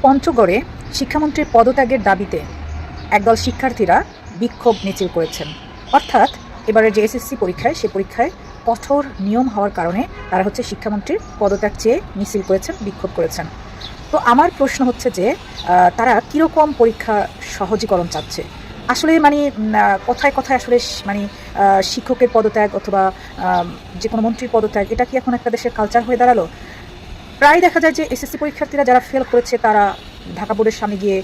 পঞ্চগড়ে শিক্ষামন্ত্রীর পদত্যাগের দাবিতে একদল শিক্ষার্থীরা বিক্ষোভ মিছিল করেছেন। অর্থাৎ এবারে যে এসএসসি পরীক্ষায় সে পরীক্ষায় কঠোর নিয়ম হওয়ার কারণে তারা পদত্যাগ চেয়ে মিছিল করেছেন, বিক্ষোভ করেছেন। তো আমার প্রশ্ন হচ্ছে যে তারা কীরকম পরীক্ষা সহজীকরণ চাচ্ছে আসলে, কথায় কথায় আসলে শিক্ষকের পদত্যাগ অথবা যে কোনো মন্ত্রীর পদত্যাগ, এটা কি এখন একটা দেশের কালচার হয়ে দাঁড়ালো? প্রায় দেখা যায় যে এসএসসি পরীক্ষার্থীরা যারা ফেল করেছে তারা ঢাকা বোর্ডের সামনে গিয়ে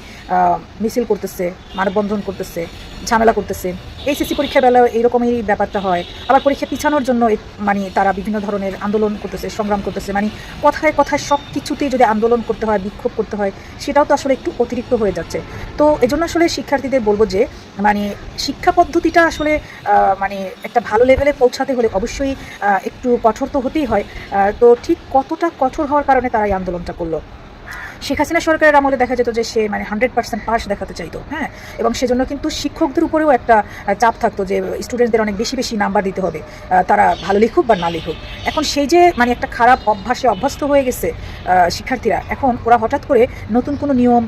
মিছিল করতেছে, মানববন্ধন করতেছে, ঝামেলা করতেছে। এইচএসসি পরীক্ষার বেলায় এইরকমই ব্যাপারটা হয়। আবার পরীক্ষা পিছানোর জন্য তারা বিভিন্ন ধরনের আন্দোলন করতেছে, সংগ্রাম করতেছে। কথায় কথায় সব কিছুতেই যদি আন্দোলন করতে হয়, বিক্ষোভ করতে হয়, সেটাও তো আসলে একটু অতিরিক্ত হয়ে যাচ্ছে। তো এজন্য আসলে শিক্ষার্থীদের বলবো যে শিক্ষা পদ্ধতিটা আসলে একটা ভালো লেভেলে পৌঁছাতে হলে অবশ্যই একটু কঠোর তো হতেই হয়। তো ঠিক কতটা কঠোর হওয়ার কারণে তারা এই আন্দোলনটা করলো? শেখ হাসিনা সরকারের আমলে দেখা যেত যে সে 100% পাস দেখাতে চাইতো, হ্যাঁ, এবং সেজন্য কিন্তু শিক্ষকদের উপরেও একটা চাপ থাকতো যে স্টুডেন্টদের অনেক বেশি বেশি নাম্বার দিতে হবে, তারা ভালো লিখুক বা না লিখুক। এখন সেই যে একটা খারাপ অভ্যাসে অভ্যস্ত হয়ে গেছে শিক্ষার্থীরা, এখন ওরা হঠাৎ করে নতুন কোনো নিয়ম,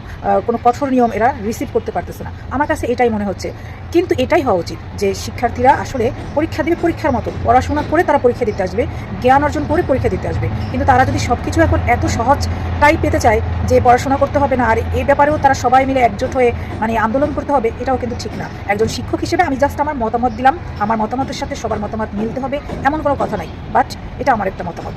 কোনো কঠোর নিয়ম এরা রিসিভ করতে পারতেছে না। আমার কাছে এটাই মনে হচ্ছে। কিন্তু এটাই হওয়া উচিত যে শিক্ষার্থীরা আসলে পরীক্ষা দেবে পরীক্ষার মতো, পড়াশোনা করে তারা পরীক্ষা দিতে আসবে, জ্ঞান অর্জন করে পরীক্ষা দিতে আসবে। কিন্তু তারা যদি সব কিছু এখন এত সহজটাই পেতে চায় যে পড়াশোনা করতে হবে না, আর এই ব্যাপারেও তারা সবাই মিলে একজোট হয়ে আন্দোলন করতে হবে, এটাও কিন্তু ঠিক না। একজন শিক্ষক হিসেবে আমি জাস্ট আমার মতামত দিলাম, আমার মতামতের সাথে সবার মতামত মিলতে হবে এমন কোনো কথা নাই, বাট এটা আমার একটা মতামত।